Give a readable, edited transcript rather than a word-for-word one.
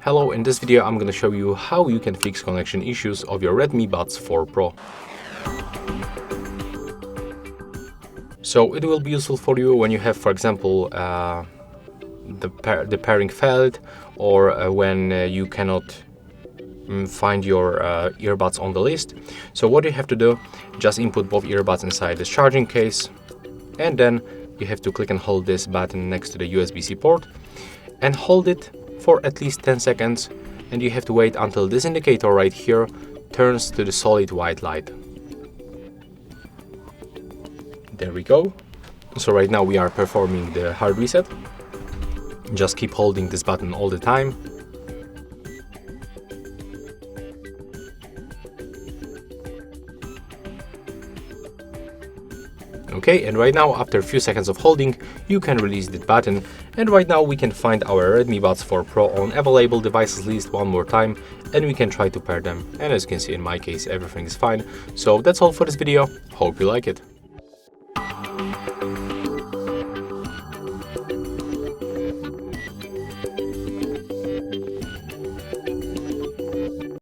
Hello, in this video I'm going to show you how you can fix connection issues of your Redmi Buds 4 Pro. So it will be useful for you when you have, for example, the pairing failed, or when you cannot find your earbuds on the list. So what you have to do, just input both earbuds inside this charging case, and then you have to click and hold this button next to the USB-C port and hold it for at least 10 seconds, and you have to wait until this indicator right here turns to the solid white light. There we go. So right now we are performing the hard reset. Just keep holding this button all the time. Okay, and right now, after a few seconds of holding, you can release the button, and right now we can find our Redmi Buds 4 Pro on available devices list one more time, and we can try to pair them. And as you can see, in my case, everything is fine. So that's all for this video. Hope you like it.